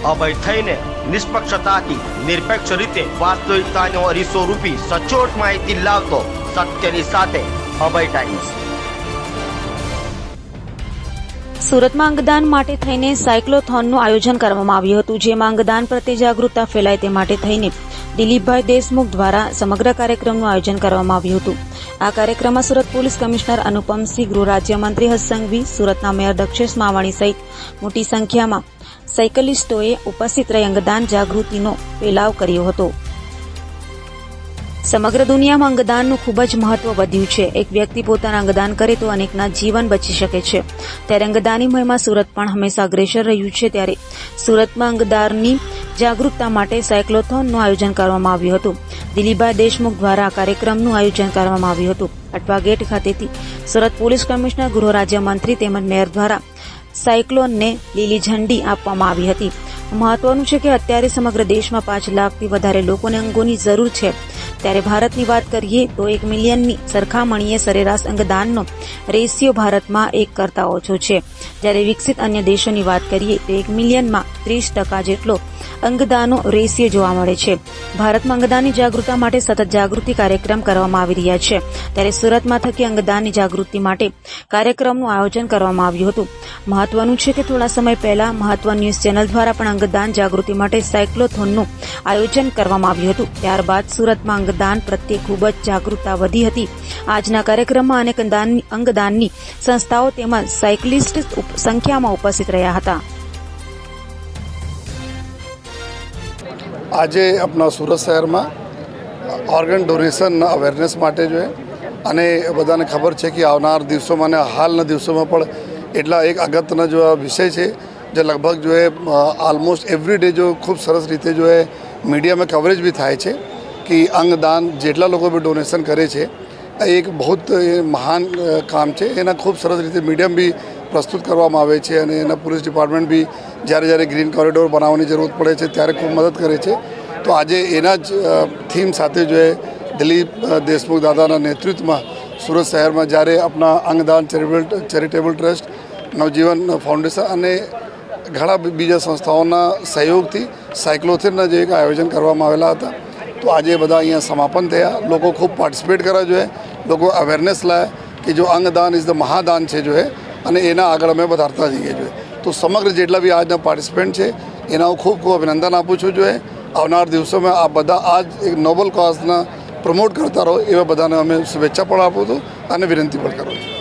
અભય થઈને નિષ્પક્ષતાથી નિરપેક્ષ રીતે વાસ્તવિકતાનો અરીસો રૂપી સચોટ માહિતી લાવતો સત્યની સાથે અભય ટાઈમ્સ। સુરતમાં અંગદાન માટે થઈને સાયક્લોથોનનું આયોજન કરવામાં આવ્યું હતું, જેમાં અંગદાન પ્રત્યે જાગૃતતા ફેલાય તે માટે થઈને દિલીપભાઈ દેશમુખ દ્વારા સમગ્ર કાર્યક્રમનું આયોજન કરવામાં આવ્યું હતું। આ કાર્યક્રમમાં સુરત પોલીસ કમિશનર અનુપમસિંહ, ગૃહ રાજ્યમંત્રી હર્ષ સંઘવી, સુરતના મેયર દક્ષેશ માવાણી સહિત મોટી સંખ્યામાં સાયકલિસ્ટોએ ઉપસ્થિત રહી અંગદાન જાગૃતિનો ફેલાવ કર્યો હતો। સમગ્ર દુનિયામાં અંગદાનનું ખૂબ જ મહત્વ વધ્યું છે। એક વ્યક્તિ પોતાના અંગદાન કરે તો અનેકના જીવન બચી શકે છે, ત્યારે અંગદાનની મહિમા સુરત પણ હંમેશા અગ્રેસર રહ્યું છે। ત્યારે સુરતમાં અંગદાનની જાગૃતતા માટે સાયક્લોથોનનું આયોજન કરવામાં આવ્યું હતું। દિલીપભાઈ દેશમુખ દ્વારા આ કાર્યક્રમનું આયોજન કરવામાં આવ્યું હતું। અટવા ગેટ ખાતેથી સુરત પોલીસ કમિશનર, ગૃહ રાજ્યમંત્રી તેમજ મેયર દ્વારા સાયક્લોનને લીલી ઝંડી આપવામાં આવી હતી। મહત્વનું છે કે અત્યારે સમગ્ર દેશમાં 5 લાખથી વધારે લોકોને અંગોની જરૂર છે, ત્યારે ભારતની વાત કરીએ તો 1 મિલિયનની સરખામણીએ સરેરાશ અંગદાનનો રેશિયો ભારતમાં 1 કરતાં ઓછો છે। જ્યારે વિકસિત અન્ય દેશોની વાત કરીએ તો 1 મિલિયનમાં 30% જેટલો અંગદાનનો રેશિયો જોવા મળે છે। ભારતમાં અંગદાનની જાગૃતતા માટે સતત જાગૃતિ કાર્યક્રમ કરવામાં આવી રહ્યા છે, ત્યારે સુરતમાં થકી અંગદાનની જાગૃતિ માટે કાર્યક્રમનું આયોજન કરવામાં આવ્યું હતું। મહત્વનું છે કે થોડા સમય પહેલા મહત્વ ન્યૂઝ ચેનલ દ્વારા પણ અંગદાન જાગૃતિ માટે સાયક્લોથોનનું આયોજન કરવામાં આવ્યું હતું। ત્યારબાદ સુરતમાં અંગદાન પ્રત્યે ખૂબ જ જાગૃતતા વધી હતી। આજના કાર્યક્રમમાં અનેક અંગદાનની સંસ્થાઓ તેમજ સાયકલિસ્ટ સંખ્યામાં ઉપસ્થિત રહ્યા હતા। આજે આપણા સુરત શહેરમાં ઓર્ગન ડોનેશન અવેરનેસ માટે જો અને બધાને ખબર છે કે આવનાર દિવસોમાં અને હાલના દિવસોમાં પણ એટલા એક અગત્યનો જો વિષય છે જે લગભગ જો ઓલમોસ્ટ એવરી ડે જો ખૂબ સરસ રીતે જો મીડિયામાં કવરેજ બી થાય છે કે અંગદાન જેટલા લોકો બી ડોનેશન કરે છે એક બહુ મહાન કામ છે। એના ખૂબ સરસ રીતે મીડિયમ બી પ્રસ્તુત કરવામાં આવે છે અને એના પોલીસ ડિપાર્ટમેન્ટ બી જ્યારે ગ્રીન કોરિડોર બનાવવાની જરૂરત પડે છે ત્યારે ખૂબ મદદ કરે છે। તો આજે એના જ થીમ સાથે જો દિલીપ દેશમુખ દાદાના નેતૃત્વમાં સુરત શહેરમાં જ્યારે આપણા અંગદાન ચેરિટેબલ ટ્રસ્ટ, નવજીવન ફાઉન્ડેશન અને ઘણા બીજા સંસ્થાઓના સહયોગથી સાયક્લોથોનના જે એક આયોજન કરવામાં આવેલા હતા, તો આજે બધા અહીંયા સમાપન થયા। લોકો ખૂબ પાર્ટિસિપેટ કરવા જોઈએ, લોકો અવેરનેસ લાયા કે જો અંગદાન ઇઝ ધ મહાદાન છે જો અને એના આગળ અમે વધારતા જઈએ જોઈએ। તો સમગ્ર જેટલા બી આજના પાર્ટિસિપન્ટ છે એના હું ખૂબ અભિનંદન આપું છું જોઈએ। આવનાર દિવસોમાં આ બધા આ જ એક નોબલ કોઝના પ્રમોટ કરતા રહો એવા બધાને અમે શુભેચ્છા પણ આપું છું અને વિનંતી પણ કરું છું।